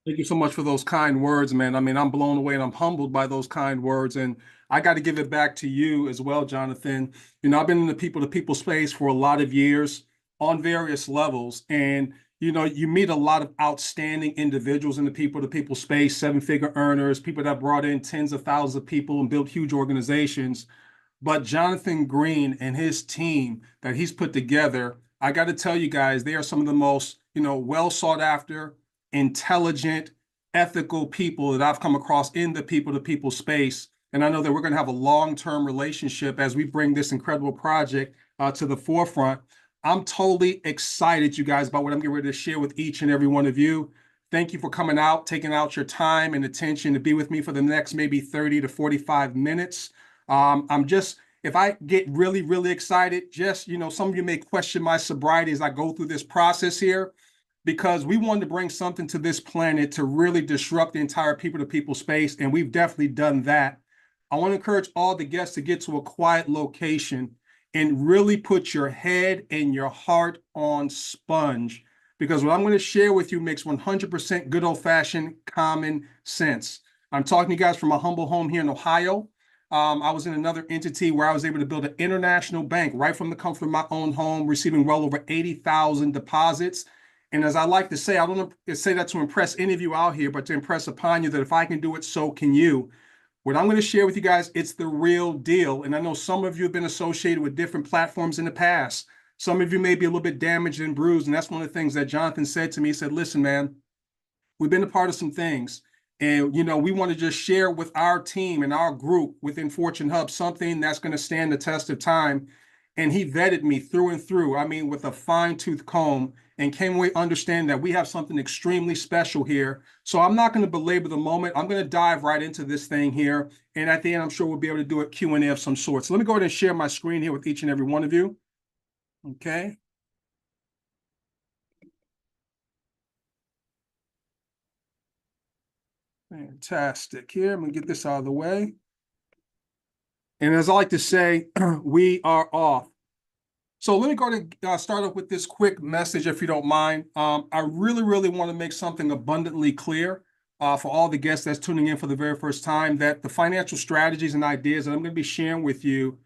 Thank you so much for those kind words, man. I mean, I'm blown away and I'm humbled by those kind words. And I got to give it back to you as well, Jonathan. I've been in the people to people space for a lot of years on various levels. And, you meet a lot of outstanding individuals in the people to people space, seven-figure earners, people that brought in tens of thousands of people and built huge organizations. But Jonathan Green and his team that he's put together, I got to tell you guys, they are some of the most, well sought after, intelligent, ethical people that I've come across in the people to people space. And I know that we're going to have a long-term relationship as we bring this incredible project to the forefront. I'm totally excited, you guys, about what I'm getting ready to share with each and every one of you. Thank you for coming out, taking out your time and attention to be with me for the next maybe 30 to 45 minutes. If I get really, really excited, just, some of you may question my sobriety as I go through this process here, because we wanted to bring something to this planet to really disrupt the entire people to people space. And we've definitely done that. I want to encourage all the guests to get to a quiet location and really put your head and your heart on sponge, because what I'm going to share with you makes 100% good old fashioned common sense. I'm talking to you guys from a humble home here in Ohio. I was in another entity where I was able to build an international bank right from the comfort of my own home, receiving well over 80,000 deposits. And as I like to say, I don't say that to impress any of you out here, but to impress upon you that if I can do it, so can you. What I'm going to share with you guys, it's the real deal. And I know some of you have been associated with different platforms in the past. Some of you may be a little bit damaged and bruised. And that's one of the things that Jonathan said to me. He said, listen, man, we've been a part of some things. And, we want to just share with our team and our group within Fortune Hub something that's going to stand the test of time. And he vetted me through and through, I mean, with a fine-tooth comb, and came away understanding that we have something extremely special here. So I'm not going to belabor the moment. I'm going to dive right into this thing here. And at the end, I'm sure we'll be able to do a Q&A of some sort. So let me go ahead and share my screen here with each and every one of you. Okay. Fantastic. Here, I'm going to get this out of the way. And as I like to say, we are off. So let me go to start off with this quick message, if you don't mind. I really, really want to make something abundantly clear for all the guests that's tuning in for the very first time, that the financial strategies and ideas that I'm going to be sharing with you,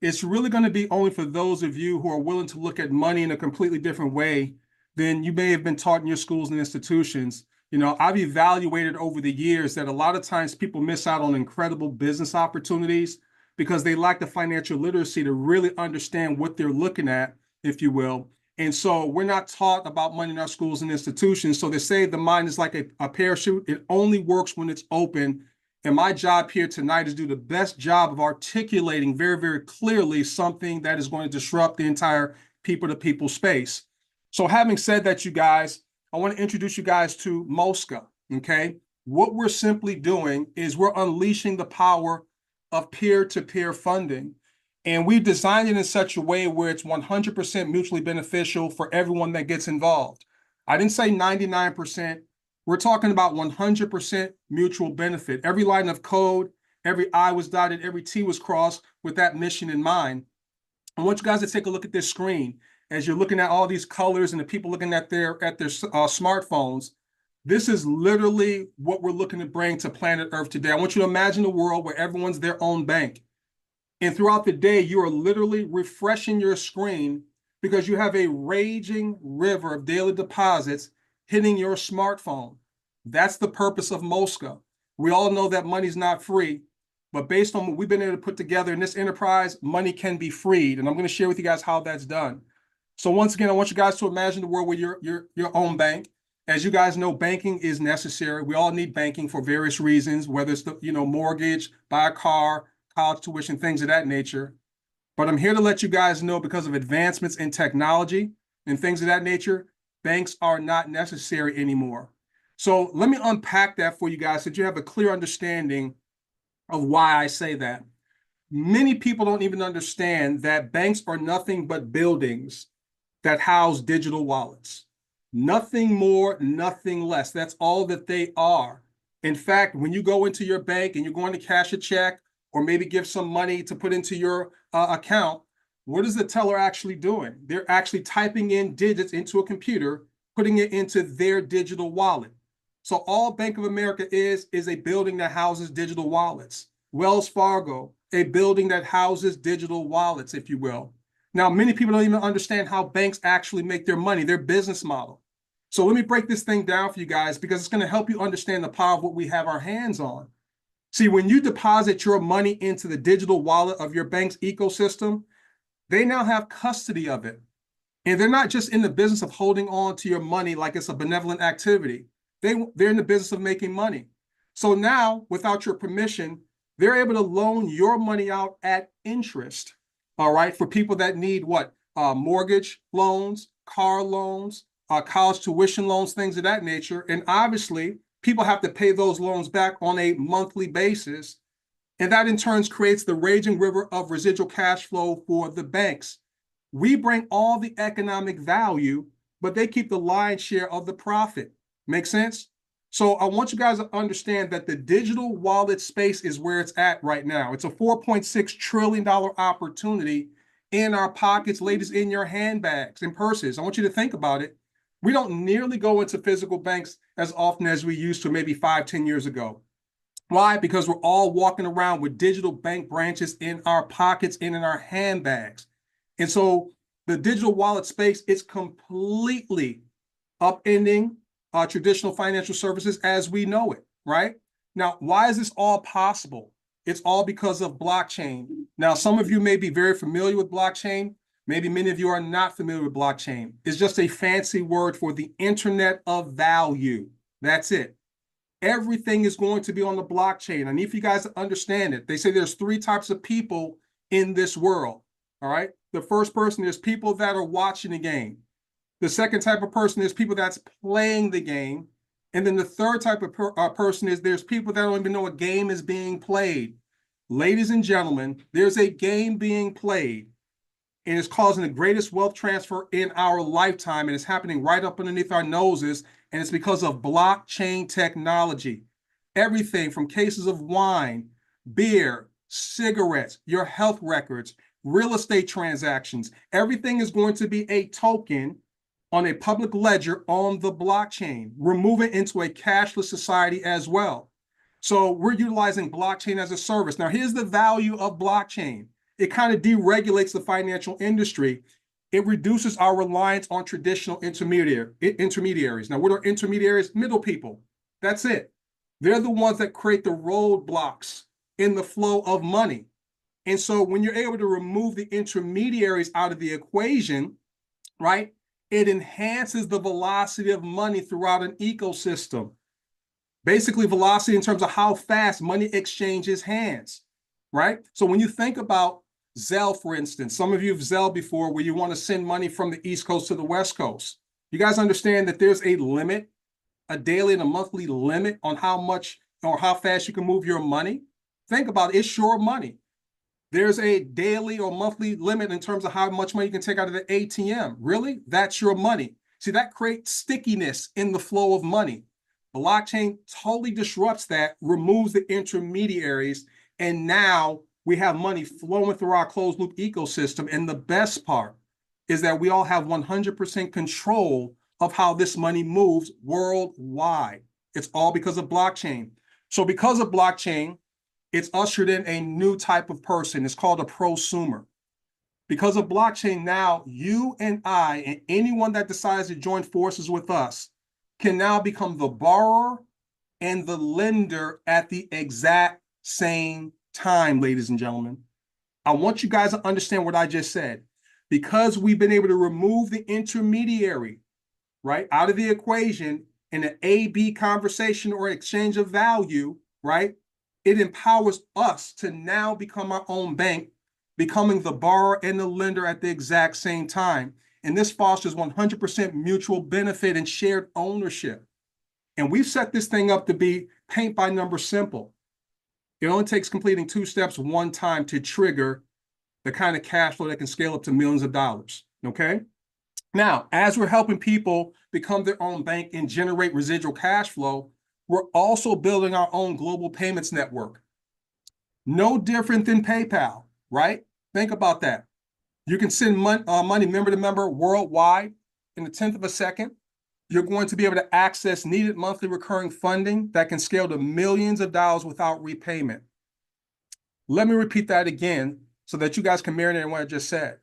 it's really going to be only for those of you who are willing to look at money in a completely different way than you may have been taught in your schools and institutions. I've evaluated over the years that a lot of times people miss out on incredible business opportunities because they lack the financial literacy to really understand what they're looking at, if you will. And so we're not taught about money in our schools and institutions. So they say the mind is like a parachute. It only works when it's open. And my job here tonight is to do the best job of articulating very, very clearly something that is going to disrupt the entire people to people space. So having said that, you guys, I want to introduce you guys to MOSCA, okay? What we're simply doing is we're unleashing the power of peer-to-peer funding. And we've designed it in such a way where it's 100% mutually beneficial for everyone that gets involved. I didn't say 99%. We're talking about 100% mutual benefit. Every line of code, every I was dotted, every T was crossed with that mission in mind. I want you guys to take a look at this screen. As you're looking at all these colors and the people looking at their smartphones, this is literally what we're looking to bring to planet Earth today. I want you to imagine a world where everyone's their own bank. And throughout the day, you are literally refreshing your screen because you have a raging river of daily deposits hitting your smartphone. That's the purpose of MOSCA. We all know that money's not free, but based on what we've been able to put together in this enterprise, money can be freed. And I'm going to share with you guys how that's done. So once again, I want you guys to imagine the world where you're your own bank. As you guys know, banking is necessary. We all need banking for various reasons, whether it's the mortgage, buy a car, college tuition, things of that nature. But I'm here to let you guys know, because of advancements in technology and things of that nature, banks are not necessary anymore. So let me unpack that for you guys so that you have a clear understanding of why I say that. Many people don't even understand that banks are nothing but buildings that house digital wallets. Nothing more, nothing less. That's all that they are. In fact, when you go into your bank and you're going to cash a check or maybe give some money to put into your account, what is the teller actually doing? They're actually typing in digits into a computer, putting it into their digital wallet. So all Bank of America is a building that houses digital wallets. Wells Fargo, a building that houses digital wallets, if you will. Now, many people don't even understand how banks actually make their money, their business model. So let me break this thing down for you guys because it's going to help you understand the power of what we have our hands on. See, when you deposit your money into the digital wallet of your bank's ecosystem, they now have custody of it. And they're not just in the business of holding on to your money like it's a benevolent activity. They're in the business of making money. So now, without your permission, they're able to loan your money out at interest, all right, for people that need what? Mortgage loans, car loans, college tuition loans, things of that nature. And obviously, people have to pay those loans back on a monthly basis. And that in turn creates the raging river of residual cash flow for the banks. We bring all the economic value, but they keep the lion's share of the profit. Make sense? So I want you guys to understand that the digital wallet space is where it's at right now. It's a $4.6 trillion opportunity in our pockets, ladies, in your handbags and purses. I want you to think about it. We don't nearly go into physical banks as often as we used to maybe 5-10 years ago. Why? Because we're all walking around with digital bank branches in our pockets and in our handbags. And so the digital wallet space is completely upending traditional financial services as we know it, right? Now, why is this all possible? It's all because of blockchain. Now, some of you may be very familiar with blockchain. Maybe many of you are not familiar with blockchain. It's just a fancy word for the internet of value. That's it. Everything is going to be on the blockchain. I need for you guys to understand it. They say there's 3 types of people in this world, all right? The first person is people that are watching the game. The second type of person is people that's playing the game. And then the third type of person is there's people that don't even know a game is being played. Ladies and gentlemen, there's a game being played, and it's causing the greatest wealth transfer in our lifetime, and it's happening right up underneath our noses, and it's because of blockchain technology. Everything from cases of wine, beer, cigarettes, your health records, real estate transactions, everything is going to be a token on a public ledger on the blockchain. We're moving into a cashless society as well. So we're utilizing blockchain as a service. Now, here's the value of blockchain. It kind of deregulates the financial industry. It reduces our reliance on traditional intermediaries. Now, what are intermediaries? Middle people. That's it. They're the ones that create the roadblocks in the flow of money. And so when you're able to remove the intermediaries out of the equation, right, it enhances the velocity of money throughout an ecosystem. Basically, velocity in terms of how fast money exchanges hands, right? So when you think about Zelle, for instance, some of you have Zelle before where you want to send money from the East Coast to the West Coast. You guys understand that there's a limit, a daily and a monthly limit on how much or how fast you can move your money? Think about it, it's your money. There's a daily or monthly limit in terms of how much money you can take out of the ATM. Really? That's your money. See, that creates stickiness in the flow of money. Blockchain totally disrupts that, removes the intermediaries, and now we have money flowing through our closed loop ecosystem. And the best part is that we all have 100% control of how this money moves worldwide. It's all because of blockchain. So because of blockchain, it's ushered in a new type of person. It's called a prosumer. Because of blockchain now, you and I and anyone that decides to join forces with us can now become the borrower and the lender at the exact same time, ladies and gentlemen. I want you guys to understand what I just said. Because we've been able to remove the intermediary, right, out of the equation in an A-B conversation or exchange of value, right, it empowers us to now become our own bank, becoming the borrower and the lender at the exact same time. And this fosters 100% mutual benefit and shared ownership. And we've set this thing up to be paint by number simple. It only takes completing 2 steps one time to trigger the kind of cash flow that can scale up to millions of dollars, okay? Now, as we're helping people become their own bank and generate residual cash flow, we're also building our own global payments network. No different than PayPal, right? Think about that. You can send money member to member worldwide in a tenth of a second. You're going to be able to access needed monthly recurring funding that can scale to millions of dollars without repayment. Let me repeat that again so that you guys can marinate on what I just said.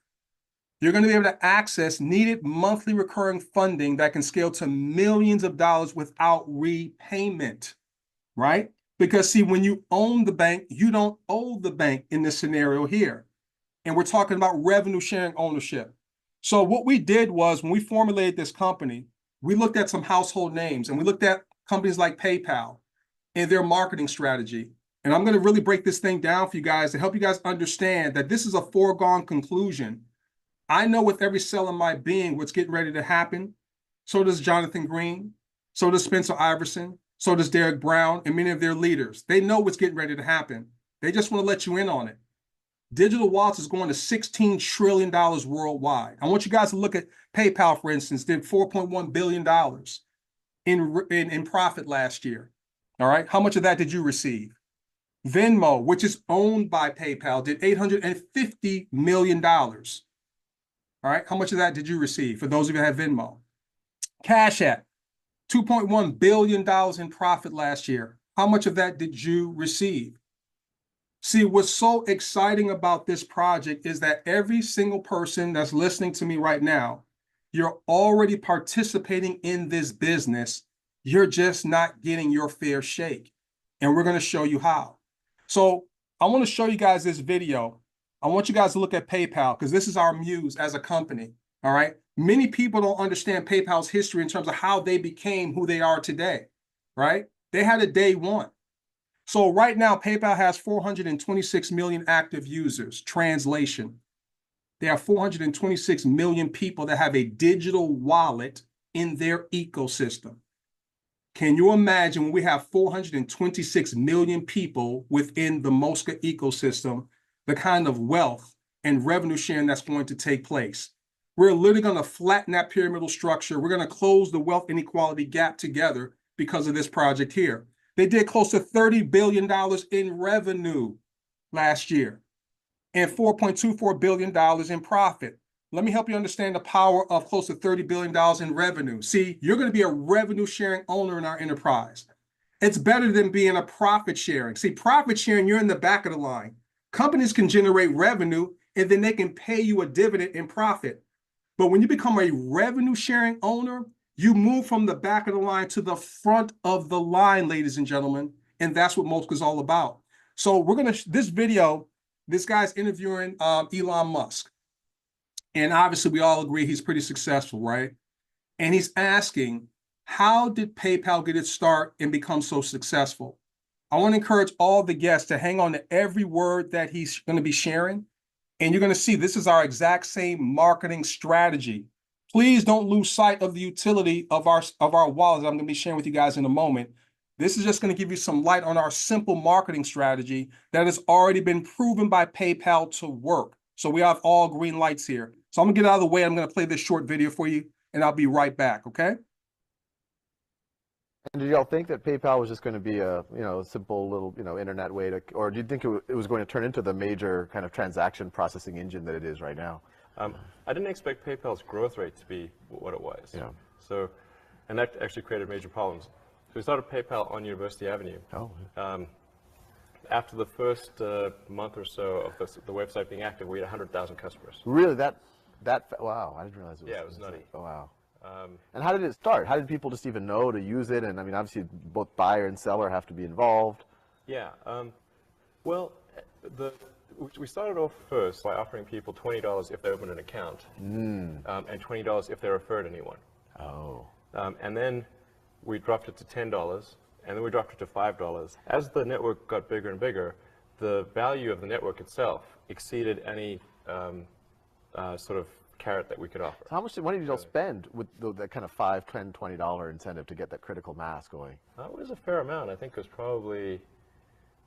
You're going to be able to access needed monthly recurring funding that can scale to millions of dollars without repayment, right? Because see, when you own the bank, you don't owe the bank in this scenario here. And we're talking about revenue sharing ownership. So what we did was when we formulated this company, we looked at some household names and we looked at companies like PayPal and their marketing strategy. And I'm going to really break this thing down for you guys to help you guys understand that this is a foregone conclusion. I know with every cell in my being what's getting ready to happen. So does Jonathan Green. So does Spencer Iverson. So does Derek Brown and many of their leaders. They know what's getting ready to happen. They just want to let you in on it. Digital wallets is going to $16 trillion worldwide. I want you guys to look at PayPal, for instance, did $4.1 billion in profit last year. All right. How much of that did you receive? Venmo, which is owned by PayPal, did $850 million. All right. How much of that did you receive for those of you that have Venmo? Cash App, $2.1 billion in profit last year. How much of that did you receive? See, what's so exciting about this project is that every single person that's listening to me right now, you're already participating in this business. You're just not getting your fair shake. And we're going to show you how. So I want to show you guys this video. I want you guys to look at PayPal because this is our muse as a company. All right. Many people don't understand PayPal's history in terms of how they became who they are today. Right. They had a day one. So right now, PayPal has 426 million active users. Translation. They have 426 million people that have a digital wallet in their ecosystem. Can you imagine when we have 426 million people within the MOSCA ecosystem, the kind of wealth and revenue sharing that's going to take place? We're literally going to flatten that pyramidal structure. We're going to close the wealth inequality gap together because of this project here. They did close to $30 billion in revenue last year and $4.24 billion in profit. Let me help you understand the power of close to $30 billion in revenue. See, you're going to be a revenue sharing owner in our enterprise. It's better than being a profit sharing. See, profit sharing, you're in the back of the line. Companies can generate revenue and then they can pay you a dividend in profit. But when you become a revenue sharing owner, you move from the back of the line to the front of the line, ladies and gentlemen. And that's what MOSCA is all about. So we're going to, this video, this guy's interviewing Elon Musk. And obviously we all agree he's pretty successful, right? And he's asking, how did PayPal get its start and become so successful? I want to encourage all the guests to hang on to every word that he's going to be sharing. And you're going to see this is our exact same marketing strategy. Please don't lose sight of the utility of our wallets I'm going to be sharing with you guys in a moment. This is just going to give you some light on our simple marketing strategy that has already been proven by PayPal to work. So we have all green lights here. So I'm going to get out of the way. I'm going to play this short video for you, and I'll be right back, okay? And did y'all think that PayPal was just going to be a, simple little, internet way to, or do you think it was going to turn into the major kind of transaction processing engine that it is right now? I didn't expect PayPal's growth rate to be what it was. Yeah. So, and that actually created major problems. So we started PayPal on University Avenue. Oh. After the first month or so of the website being active, we had 100,000 customers. Really? Wow, I didn't realize it was. Yeah, it was nutty. Oh, wow. And how did it start? How did people just even know to use it? And I mean, obviously, both buyer and seller have to be involved. Yeah. Well, we started off first by offering people $20 if they open an account, and $20 if they referred anyone. Oh. And then we dropped it to $10, and then we dropped it to $5. As the network got bigger and bigger, the value of the network itself exceeded any sort of carrot that we could offer. So how much money did y'all spend with that kind of $5, $10, $20 incentive to get that critical mass going? It was a fair amount. I think it was probably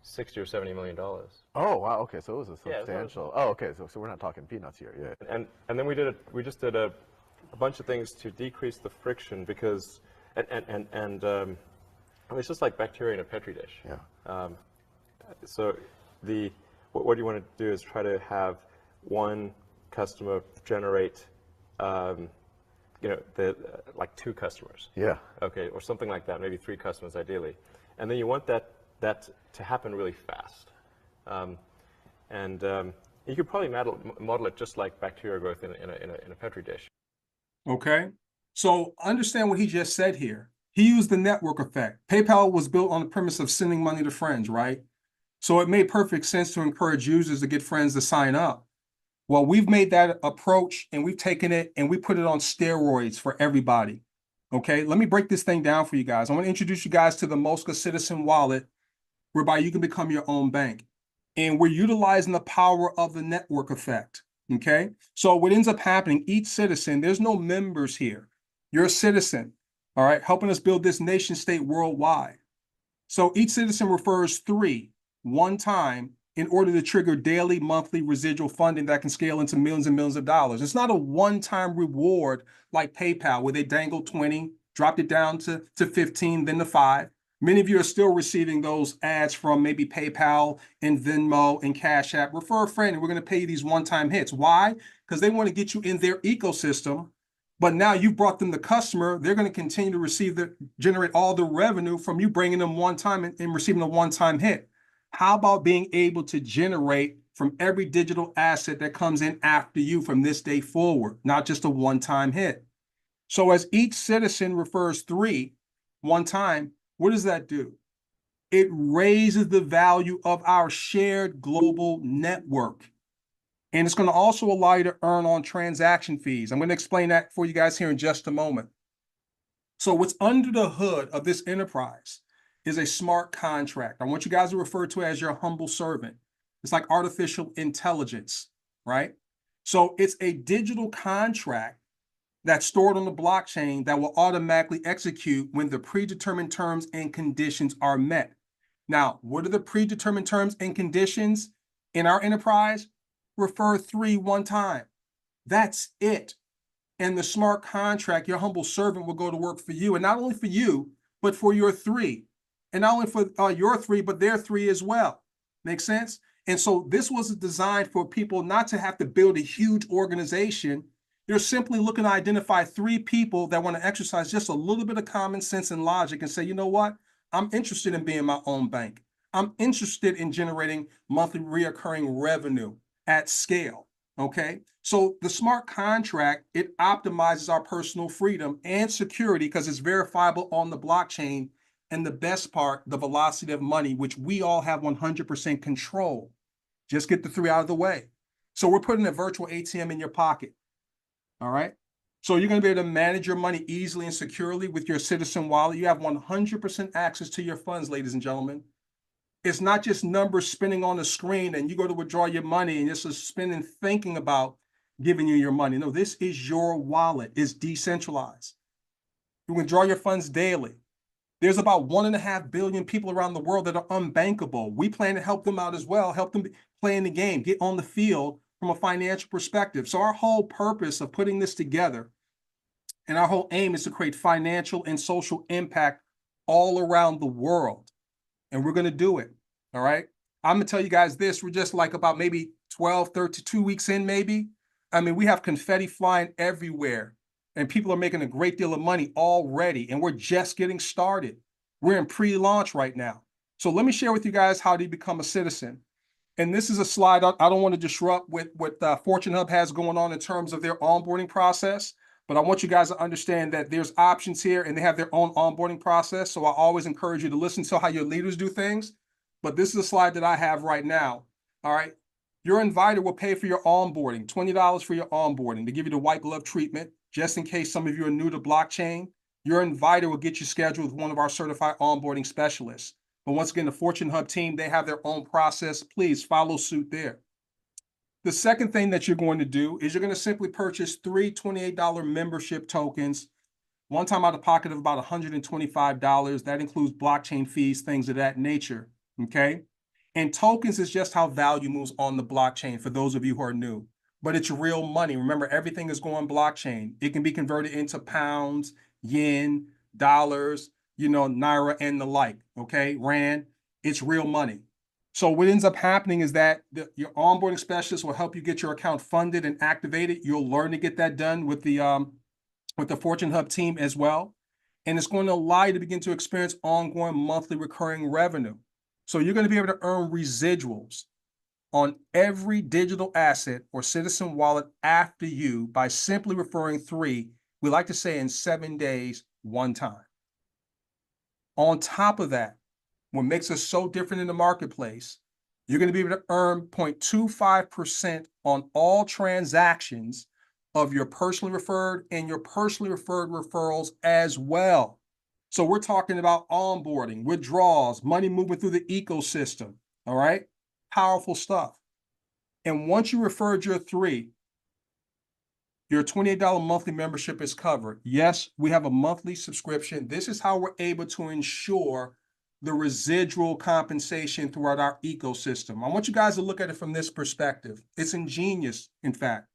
$60 or $70 million. Oh wow, okay, so it was a substantial. Yeah, okay, so we're not talking peanuts here, yeah. And then we just did a bunch of things to decrease the friction because it's just like bacteria in a petri dish. Yeah. So what you want to do is try to have one customer generate like 2 customers. Yeah. Okay, or something like that, maybe 3 customers ideally. And then you want that to happen really fast. You could probably model it just like bacterial growth in a Petri dish. Okay. So understand what he just said here. He used the network effect. PayPal was built on the premise of sending money to friends, right? So it made perfect sense to encourage users to get friends to sign up. Well, we've made that approach and we've taken it and we put it on steroids for everybody. Okay, let me break this thing down for you guys. I want to introduce you guys to the MOSCA Citizen Wallet, whereby you can become your own bank. And we're utilizing the power of the network effect. Okay, so what ends up happening, each citizen, there's no members here. You're a citizen, all right, helping us build this nation state worldwide. So each citizen refers 3 one time in order to trigger daily, monthly residual funding that can scale into millions and millions of dollars. It's not a one-time reward like PayPal where they dangled 20, dropped it down to 15, then to 5. Many of you are still receiving those ads from maybe PayPal and Venmo and Cash App. Refer a friend and we're going to pay you these one-time hits. Why? Because they want to get you in their ecosystem. But now you brought them the customer, they're going to continue to generate all the revenue from you bringing them one time and receiving a one-time hit. How about being able to generate from every digital asset that comes in after you from this day forward, not just a one-time hit? So as each citizen refers 3 one time, what does that do? It raises the value of our shared global network. And it's going to also allow you to earn on transaction fees. I'm going to explain that for you guys here in just a moment. So what's under the hood of this enterprise is a smart contract. I want you guys to refer to it as your humble servant. It's like artificial intelligence, right? So it's a digital contract that's stored on the blockchain that will automatically execute when the predetermined terms and conditions are met. Now, what are the predetermined terms and conditions in our enterprise? Refer 3 one time. That's it. And the smart contract, your humble servant will go to work for you. And not only for you, but for your 3. And not only for your 3, but their 3 as well. Make sense? And so this was designed for people not to have to build a huge organization. You're simply looking to identify 3 people that want to exercise just a little bit of common sense and logic and say, you know what? I'm interested in being my own bank. I'm interested in generating monthly reoccurring revenue at scale. Okay. So the smart contract, it optimizes our personal freedom and security because it's verifiable on the blockchain. And the best part, the velocity of money, which we all have 100% control. Just get the 3 out of the way. So we're putting a virtual ATM in your pocket. All right. So you're going to be able to manage your money easily and securely with your Citizen Wallet. You have 100% access to your funds, ladies and gentlemen. It's not just numbers spinning on the screen and you go to withdraw your money and it's just spinning thinking about giving you your money. No, this is your wallet. It's decentralized. You withdraw your funds daily. There's about 1.5 billion people around the world that are unbankable. We plan to help them out as well, help them play in the game, get on the field from a financial perspective. So our whole purpose of putting this together and our whole aim is to create financial and social impact all around the world. And we're going to do it. All right. I'm going to tell you guys this. We're just like about maybe 12, 32 weeks in, maybe. I mean, we have confetti flying everywhere and people are making a great deal of money already. And we're just getting started. We're in pre-launch right now. So let me share with you guys how to become a citizen. And this is a slide I don't want to disrupt what Fortune Hub has going on in terms of their onboarding process. But I want you guys to understand that there's options here and they have their own onboarding process. So I always encourage you to listen to how your leaders do things. But this is a slide that I have right now. All right. Your inviter will pay for your onboarding, $20 for your onboarding to give you the white glove treatment, just in case some of you are new to blockchain. Your inviter will get you scheduled with one of our certified onboarding specialists. But once again, the Fortune Hub team, they have their own process. Please follow suit there. The second thing that you're going to do is you're going to simply purchase 3 $28 membership tokens, one time out of pocket of about $125. That includes blockchain fees, things of that nature. Okay. And tokens is just how value moves on the blockchain for those of you who are new. But it's real money. Remember, everything is going blockchain. It can be converted into pounds, yen, dollars, naira and the like. Okay. Rand, it's real money. So what ends up happening is that your onboarding specialist will help you get your account funded and activated. You'll learn to get that done with the with the Fortune Hub team as well. And it's going to allow you to begin to experience ongoing monthly recurring revenue. So you're going to be able to earn residuals on every digital asset or citizen wallet after you by simply referring 3, we like to say in 7 days, one time. On top of that, what makes us so different in the marketplace, you're going to be able to earn 0.25% on all transactions of your personally referred and your personally referred referrals as well. So we're talking about onboarding, withdrawals, money moving through the ecosystem, all right? Powerful stuff. And once you referred your 3, your $28 monthly membership is covered. Yes, we have a monthly subscription. This is how we're able to ensure the residual compensation throughout our ecosystem. I want you guys to look at it from this perspective. It's ingenious, in fact.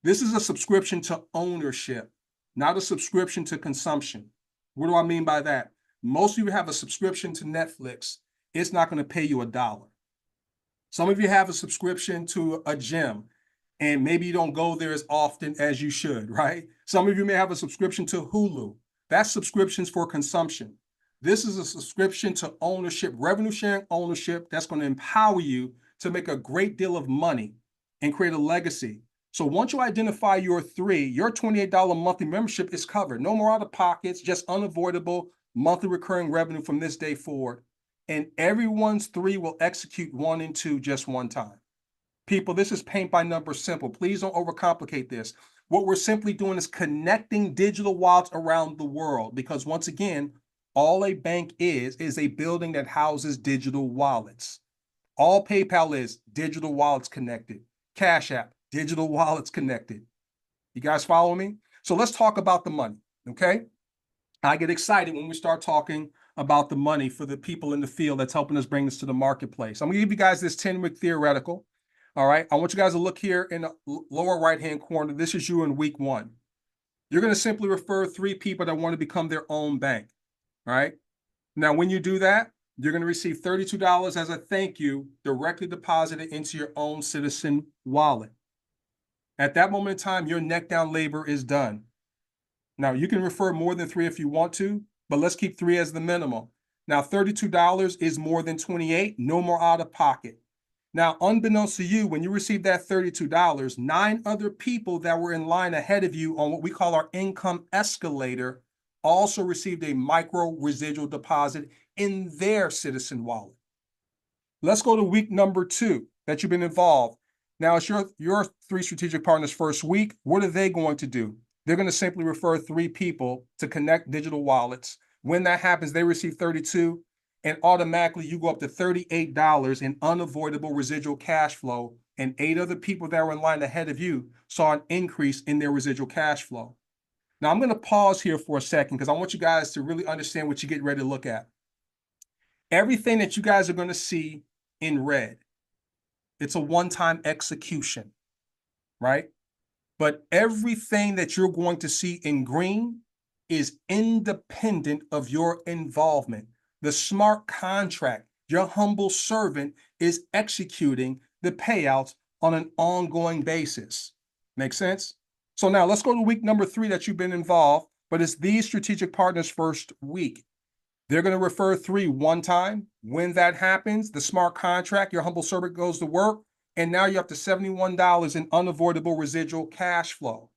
This is a subscription to ownership, not a subscription to consumption. What do I mean by that? Most of you have a subscription to Netflix. It's not going to pay you $1. Some of you have a subscription to a gym, and maybe you don't go there as often as you should, right? Some of you may have a subscription to Hulu. That's subscriptions for consumption. This is a subscription to ownership, revenue sharing ownership that's going to empower you to make a great deal of money and create a legacy. So once you identify your 3, your $28 monthly membership is covered. No more out of pockets, just unavoidable monthly recurring revenue from this day forward. And everyone's 3 will execute 1 and 2 just one time. People, this is paint by numbers simple. Please don't overcomplicate this. What we're simply doing is connecting digital wallets around the world, because once again, all a bank is a building that houses digital wallets. All PayPal is digital wallets connected. Cash App, digital wallets connected. You guys follow me? So let's talk about the money, okay? I get excited when we start talking about the money for the people in the field that's helping us bring this to the marketplace. I'm gonna give you guys this 10-week theoretical. All right, I want you guys to look here in the lower right-hand corner. This is you in week 1. You're gonna simply refer 3 people that want to become their own bank, all right? Now, when you do that, you're gonna receive $32 as a thank you directly deposited into your own citizen wallet. At that moment in time, your neck down labor is done. Now, you can refer more than 3 if you want to, but let's keep 3 as the minimum. Now, $32 is more than 28, no more out of pocket. Now, unbeknownst to you, when you received that $32, 9 other people that were in line ahead of you on what we call our income escalator also received a micro residual deposit in their citizen wallet. Let's go to week number 2 that you've been involved. Now, it's your 3 strategic partners first week. What are they going to do? They're going to simply refer 3 people to connect digital wallets. When that happens, they receive 32, and automatically you go up to $38 in unavoidable residual cash flow, and 8 other people that were in line ahead of you saw an increase in their residual cash flow. Now, I'm going to pause here for a second because I want you guys to really understand what you're getting ready to look at. Everything that you guys are going to see in red, it's a one-time execution, right? But everything that you're going to see in green is independent of your involvement. The smart contract, your humble servant is executing the payouts on an ongoing basis. Make sense? So now let's go to week number 3 that you've been involved, but it's these strategic partners first week. They're going to refer 3 one time. When that happens, the smart contract, your humble servant goes to work, and now you're up to $71 in unavoidable residual cash flow,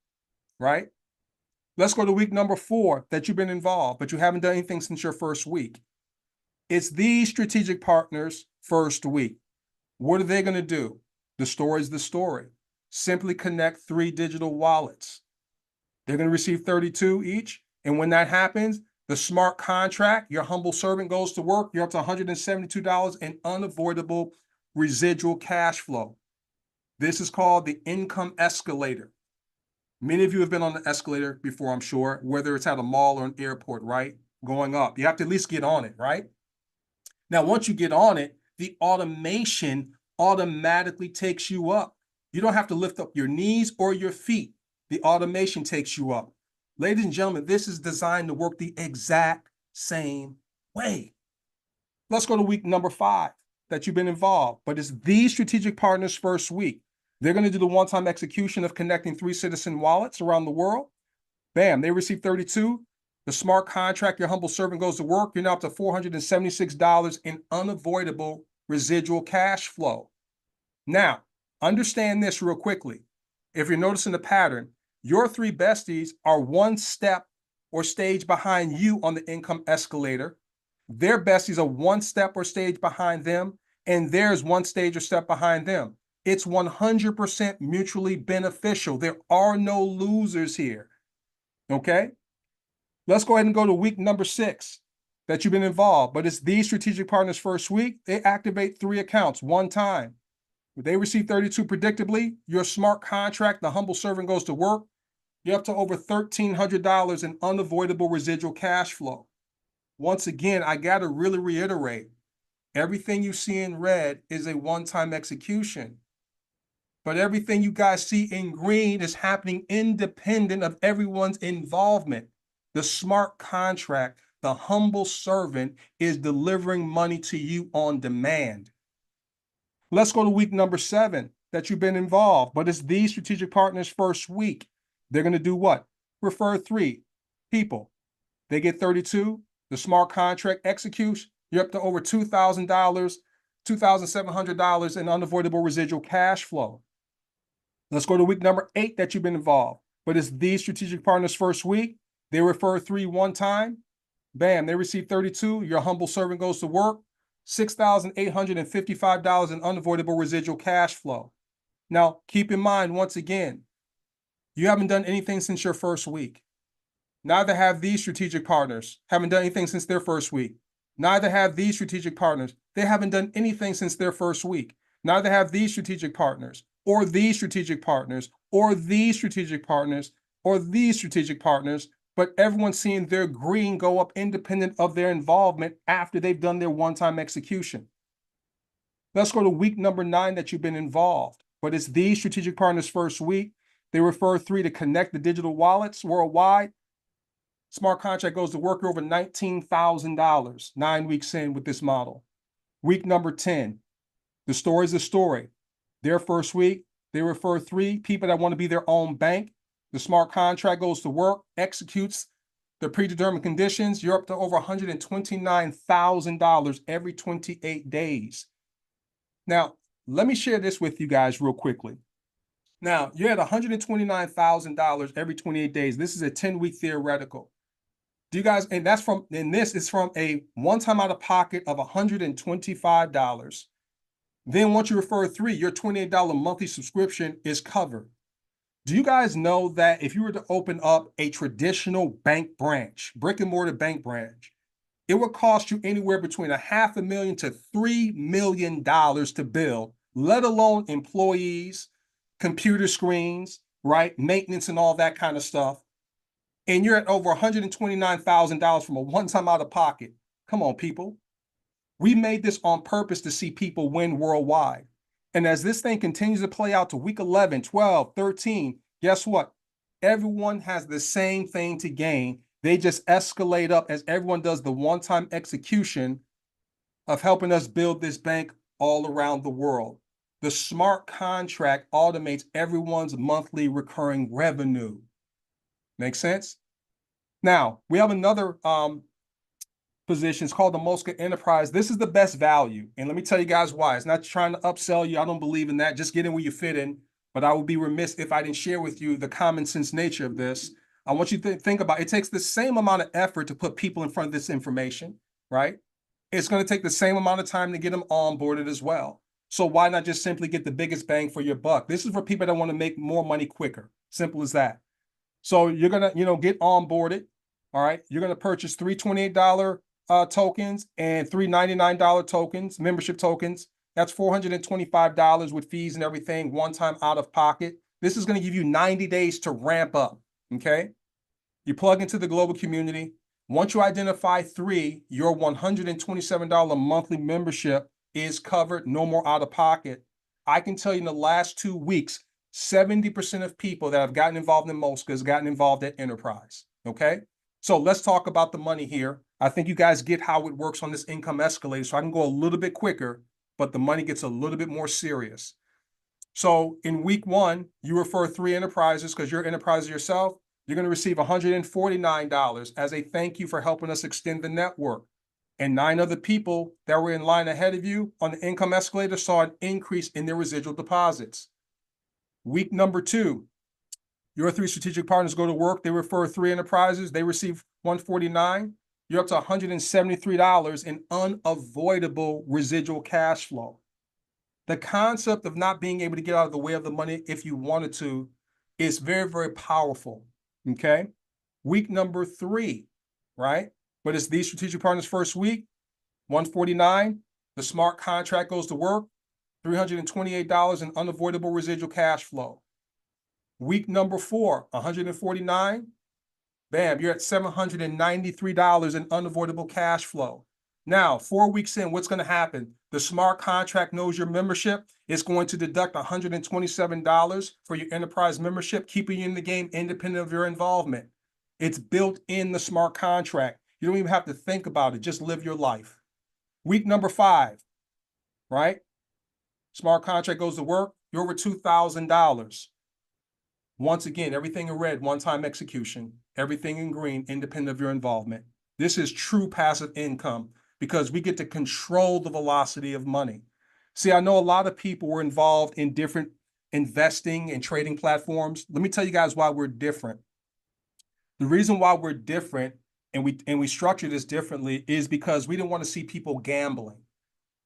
right? Let's go to week number 4 that you've been involved, but you haven't done anything since your first week. It's these strategic partners first week. What are they going to do? The story is the story. Simply connect 3 digital wallets. They're going to receive 32 each. And when that happens, the smart contract, your humble servant goes to work. You're up to $172 in unavoidable residual cash flow. This is called the income escalator. Many of you have been on the escalator before, I'm sure, whether it's at a mall or an airport, right? Going up. You have to at least get on it, right? Now, once you get on it, the automation automatically takes you up. You don't have to lift up your knees or your feet. The automation takes you up. Ladies and gentlemen, this is designed to work the exact same way. Let's go to week number 5 that you've been involved, but it's these strategic partners first week. They're going to do the one-time execution of connecting 3 citizen wallets around the world. Bam, they receive 32. The smart contract, your humble servant goes to work. You're now up to $476 in unavoidable residual cash flow. Now, understand this real quickly. If you're noticing the pattern, your three besties are one step or stage behind you on the income escalator. Their besties are one step or stage behind them, and theirs one stage or step behind them. It's 100% mutually beneficial. There are no losers here. Okay? Let's go ahead and go to week number 6 that you've been involved. But it's these strategic partners first week. They activate 3 accounts one time. They receive 32 predictably. Your smart contract, the humble servant goes to work. You're up to over $1,300 in unavoidable residual cash flow. Once again, I got to really reiterate, everything you see in red is a one-time execution. But everything you guys see in green is happening independent of everyone's involvement. The smart contract, the humble servant, is delivering money to you on demand. Let's go to week number 7 that you've been involved, but it's these strategic partners first week. They're going to do what? Refer 3 people. They get 32. The smart contract executes. You're up to over $2,000, $2,700 in unavoidable residual cash flow. Let's go to week number 8 that you've been involved, but it's these strategic partners first week. They refer 3 one time. Bam, they receive 32. Your humble servant goes to work. $6,855 in unavoidable residual cash flow. Now, keep in mind, once again, you haven't done anything since your first week. Neither have these strategic partners. Haven't done anything since their first week. Neither have these strategic partners. They haven't done anything since their first week. Neither have these strategic partners, or these strategic partners, or these strategic partners, or these strategic partners, but everyone's seeing their green go up independent of their involvement after they've done their one-time execution. Let's go to week number 9 that you've been involved, but it's these strategic partners first week. They refer 3 to connect the digital wallets worldwide. Smart contract goes to work over $19,000 9 weeks in with this model. Week number 10, the story's the story. Their first week, they refer 3 people that want to be their own bank. The smart contract goes to work, executes the predetermined conditions. You're up to over $129,000 every 28 days. Now, let me share this with you guys real quickly. Now, you're at $129,000 every 28 days. This is a 10-week theoretical. Do you guys, and that's from, and this is from a one-time out of pocket of $125. Then once you refer 3, your $28 monthly subscription is covered. Do you guys know that if you were to open up a traditional bank branch, brick and mortar bank branch, it would cost you anywhere between $500,000 to $3 million to build, let alone employees, computer screens, right? Maintenance and all that kind of stuff. And you're at over $129,000 from a one-time out of pocket. Come on, people. We made this on purpose to see people win worldwide. And as this thing continues to play out to week 11, 12, 13, guess what? Everyone has the same thing to gain. They just escalate up as everyone does the one-time execution of helping us build this bank all around the world. The smart contract automates everyone's monthly recurring revenue. Make sense? Now, we have another position. It's called the MOSCA Enterprise. This is the best value. And let me tell you guys why. It's not trying to upsell you. I don't believe in that. Just get in where you fit in. But I would be remiss if I didn't share with you the common sense nature of this. I want you to think about it. It takes the same amount of effort to put people in front of this information, right? It's going to take the same amount of time to get them onboarded as well. So why not just simply get the biggest bang for your buck? This is for people that want to make more money quicker. Simple as that. So you're going to, get onboarded. All right. You're going to purchase 3 $28 tokens and 3 $99 tokens, membership tokens. That's $425 with fees and everything, one time out of pocket. This is going to give you 90 days to ramp up. Okay. You plug into the global community. Once you identify 3, your $127 monthly membership is covered, no more out of pocket. I can tell you in the last 2 weeks, 70% of people that have gotten involved in MOSCA has gotten involved at Enterprise. Okay. So let's talk about the money here. I think you guys get how it works on this income escalator. So I can go a little bit quicker, but the money gets a little bit more serious. So in week 1, you refer 3 enterprises because you're an enterprise yourself. You're going to receive $149 as a thank you for helping us extend the network. And 9 other people that were in line ahead of you on the income escalator saw an increase in their residual deposits. Week number 2, your 3 strategic partners go to work. They refer 3 enterprises. They receive $149. You're up to $173 in unavoidable residual cash flow. The concept of not being able to get out of the way of the money if you wanted to is very, very powerful. Okay. Week number 3, right? But it's these strategic partners first week, 149. The smart contract goes to work, $328 in unavoidable residual cash flow. Week number 4, 149. Bam, you're at $793 in unavoidable cash flow. Now, 4 weeks in, what's going to happen? The smart contract knows your membership. It's going to deduct $127 for your enterprise membership, keeping you in the game independent of your involvement. It's built in the smart contract. You don't even have to think about it. Just live your life. Week number 5, right? Smart contract goes to work. You're over $2,000. Once again, everything in red, one-time execution. Everything in green, independent of your involvement. This is true passive income because we get to control the velocity of money. See, I know a lot of people were involved in different investing and trading platforms. Let me tell you guys why we're different. The reason why we're different and we structure this differently is because we didn't want to see people gambling,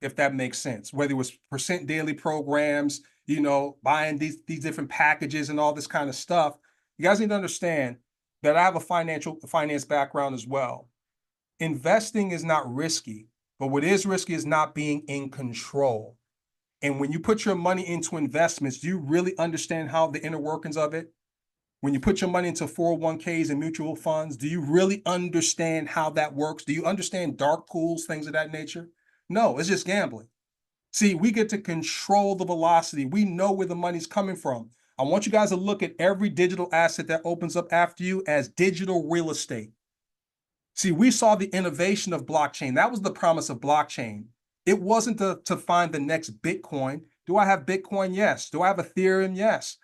if that makes sense. Whether it was percent daily programs, you know, buying these different packages and all this kind of stuff. You guys need to understand that I have a finance background as well. Investing is not risky, but what is risky is not being in control. And when you put your money into investments, do you really understand how the inner workings of it? When you put your money into 401ks and mutual funds, do you really understand how that works? Do you understand dark pools, things of that nature? No, it's just gambling. See, we get to control the velocity. We know where the money's coming from. I want you guys to look at every digital asset that opens up after you as digital real estate. See, we saw the innovation of blockchain. That was the promise of blockchain. It wasn't to find the next Bitcoin. Do I have Bitcoin? Yes. Do I have Ethereum? Yes.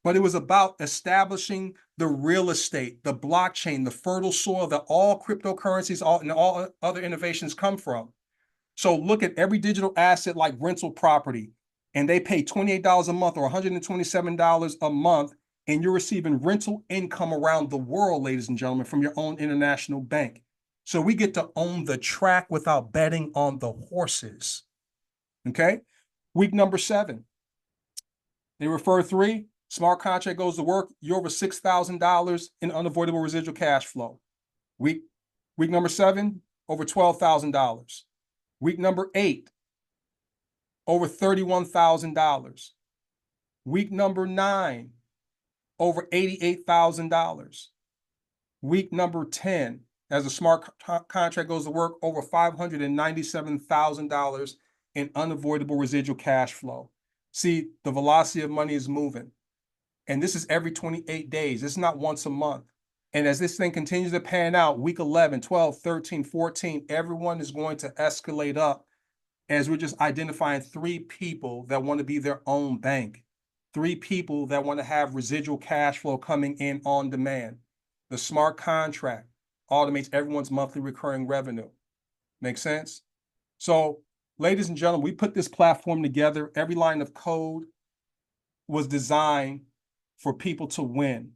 But it was about establishing the real estate, the blockchain, the fertile soil that all cryptocurrencies and all other innovations come from. So look at every digital asset like rental property, and they pay $28 a month or $127 a month, and you're receiving rental income around the world, ladies and gentlemen, from your own international bank. So we get to own the track without betting on the horses. Okay? Week number 7. They refer 3. Smart contract goes to work. You're over $6,000 in unavoidable residual cash flow. Week number 7, over $12,000. Week number 8, over $31,000. Week number 9, over $88,000. Week number 10, as the smart contract goes to work, over $597,000 in unavoidable residual cash flow. See, the velocity of money is moving. And this is every 28 days. It's not once a month. And as this thing continues to pan out, week 11, 12, 13, 14, everyone is going to escalate up as we're just identifying 3 people that want to be their own bank, 3 people that want to have residual cash flow coming in on demand. The smart contract automates everyone's monthly recurring revenue. Make sense? So, ladies and gentlemen, we put this platform together. Every line of code was designed for people to win.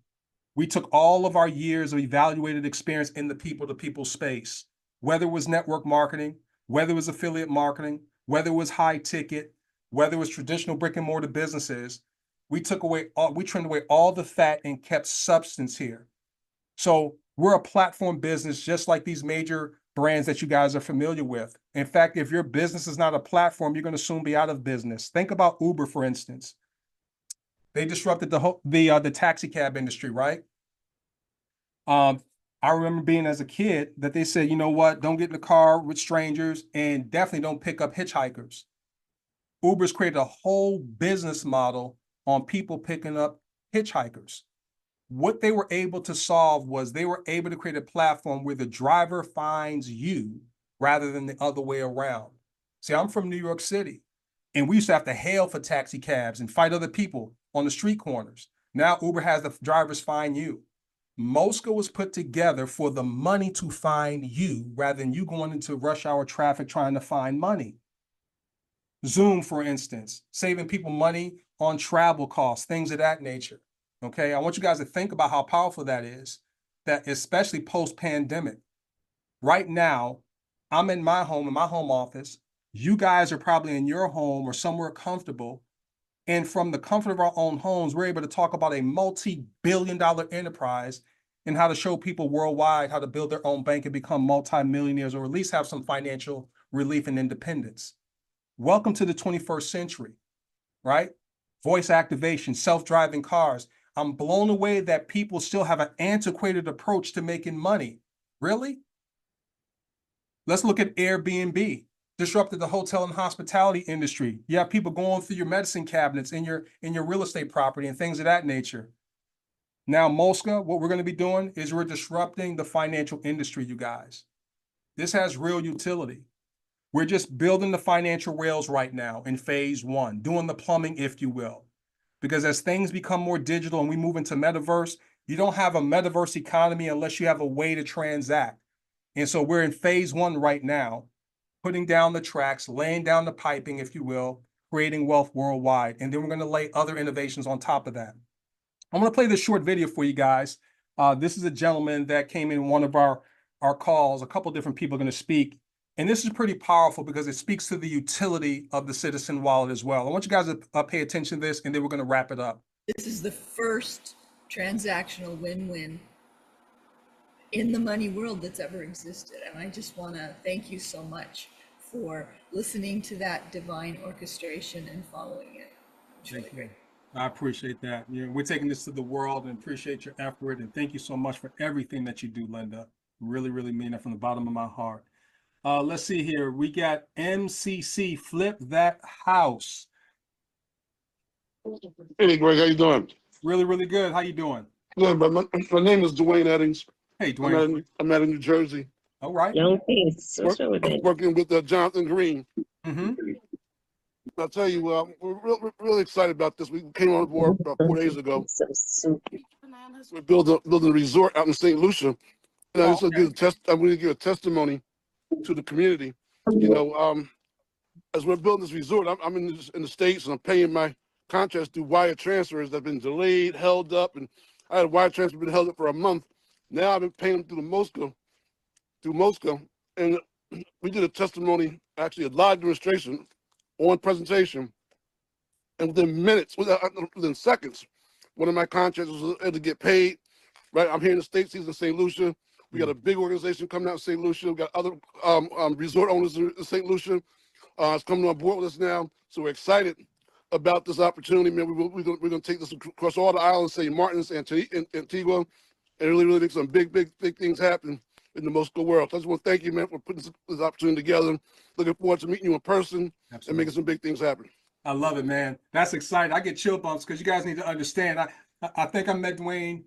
We took all of our years of evaluated experience in the people-to-people space, whether it was network marketing, whether it was affiliate marketing, whether it was high ticket, whether it was traditional brick and mortar businesses. We trimmed away all the fat and kept substance here. So we're a platform business, just like these major brands that you guys are familiar with. In fact, if your business is not a platform, you're going to soon be out of business. Think about Uber, for instance. They disrupted the taxi cab industry, right? I remember being as a kid that they said, you know what, don't get in the car with strangers and definitely don't pick up hitchhikers. Uber's created a whole business model on people picking up hitchhikers. What they were able to solve was they were able to create a platform where the driver finds you rather than the other way around. See, I'm from New York City, and we used to have to hail for taxi cabs and fight other people on the street corners. Now Uber has the drivers find you. MOSCA was put together for the money to find you rather than you going into rush hour traffic trying to find money. Zoom, for instance, saving people money on travel costs, things of that nature. Okay, I want you guys to think about how powerful that is, that especially post-pandemic. Right now, I'm in my home office. You guys are probably in your home or somewhere comfortable. And from the comfort of our own homes, we're able to talk about a multi-billion-dollar enterprise and how to show people worldwide how to build their own bank and become multimillionaires, or at least have some financial relief and independence. Welcome to the 21st century, right? Voice activation, self-driving cars. I'm blown away that people still have an antiquated approach to making money. Really? Let's look at Airbnb. Disrupted the hotel and hospitality industry. You have people going through your medicine cabinets in your real estate property and things of that nature. Now, MOSCA, what we're going to be doing is we're disrupting the financial industry, you guys. This has real utility. We're just building the financial rails right now in phase one, doing the plumbing, if you will. Because as things become more digital and we move into metaverse, you don't have a metaverse economy unless you have a way to transact. And so we're in phase one right now, putting down the tracks, laying down the piping, if you will, creating wealth worldwide. And then we're going to lay other innovations on top of that. I'm going to play this short video for you guys. This is a gentleman that came in one of our calls. A couple different people are going to speak. And this is pretty powerful because it speaks to the utility of the Citizen Wallet as well. I want you guys to pay attention to this, and then we're going to wrap it up. This is the first transactional win-win in the money world that's ever existed. And I just want to thank you so much for listening to that divine orchestration and following it. It's really great. I appreciate that. You know, we're taking this to the world and appreciate your effort. And thank you so much for everything that you do, Linda. Really, really mean that from the bottom of my heart. Let's see here. We got MCC, Flip That House. Hey, Greg, how you doing? Really, really good. How you doing? Good, but my name is Dwayne Eddings. Hey, Dwayne. I'm out of New Jersey. All right. Young Peace. What's up with it? Working with Jonathan Green. Mm-hmm. I'll tell you, we're really excited about this. We came on board about 4 days ago. We're building a resort out in St. Lucia. And I just want to give a testimony to the community. You know, as we're building this resort, I'm in the States and I'm paying my contracts through wire transfers that have been delayed, held up, and I had a wire transfer been held up for a month. Now I've been paying them through MOSCA, and we did a testimony, actually a live demonstration on presentation, and within minutes, within seconds, one of my contractors was able to get paid. Right, I'm here in the States. He's in St. Lucia. We got a big organization coming out in St. Lucia. We got other resort owners in St. Lucia. It's coming on board with us now, so we're excited about this opportunity, man. We're going to take this across all the islands, St. Martin's, Antigua, and really make some big things happen in the MOSCA world. So I just want to thank you, man, for putting this opportunity together. Looking forward to meeting you in person. Absolutely. And making some big things happen. I love it, man. That's exciting. I get chill bumps because you guys need to understand. I think I met Dwayne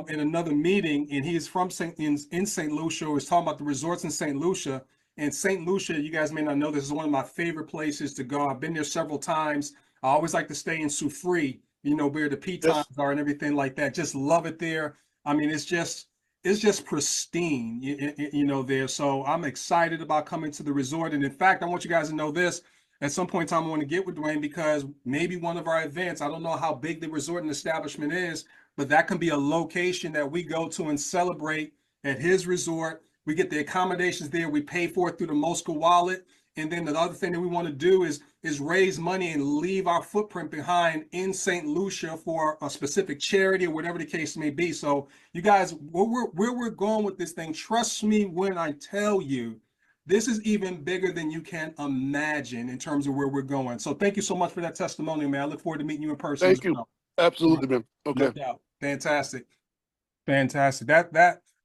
in another meeting, and he's from in St. Lucia. He was talking about the resorts in St. Lucia. And St. Lucia, you guys may not know, this is one of my favorite places to go. I've been there several times. I always like to stay in Soufriere, you know, where the pitons are and everything like that. Just love it there. I mean, it's just pristine, you know, there. So I'm excited about coming to the resort. And in fact, I want you guys to know this. At some point in time, I want to get with Dwayne because maybe one of our events, I don't know how big the resort and establishment is, but that can be a location that we go to and celebrate at his resort. We get the accommodations there. We pay for it through the MOSCA wallet. And then the other thing that we want to do is raise money and leave our footprint behind in St. Lucia for a specific charity or whatever the case may be. So you guys, where we're going with this thing, trust me when I tell you, this is even bigger than you can imagine in terms of where we're going. So thank you so much for that testimony, man. I look forward to meeting you in person. Thank you. Absolutely, man. Okay. No doubt. Fantastic. Fantastic.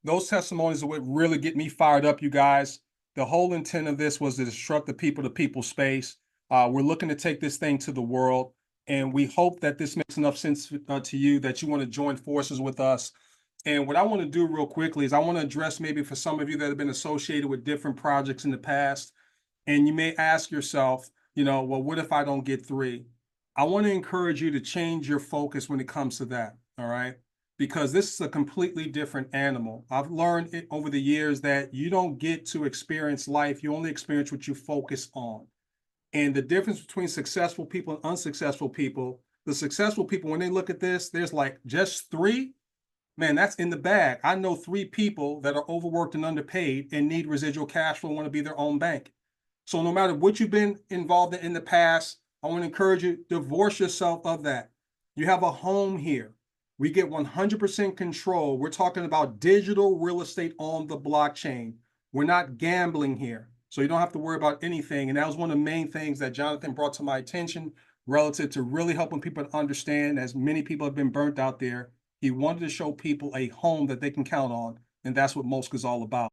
Those testimonies are what really get me fired up, you guys. The whole intent of this was to disrupt the people-to-people space. We're looking to take this thing to the world, and we hope that this makes enough sense to you that you want to join forces with us. And what I want to do real quickly is I want to address maybe for some of you that have been associated with different projects in the past, and you may ask yourself, you know, well, what if I don't get 3? I want to encourage you to change your focus when it comes to that, all right? because this is a completely different animal. I've learned it over the years that you don't get to experience life. You only experience what you focus on. And the difference between successful people and unsuccessful people, the successful people, when they look at this, there's like just 3. Man, that's in the bag. I know 3 people that are overworked and underpaid and need residual cash flow and want to be their own bank. So no matter what you've been involved in the past, I want to encourage you, divorce yourself of that. You have a home here. We get 100% control. We're talking about digital real estate on the blockchain. We're not gambling here. So you don't have to worry about anything. And that was one of the main things that Jonathan brought to my attention relative to really helping people to understand, as many people have been burnt out there. He wanted to show people a home that they can count on. And that's what MOSCA is all about.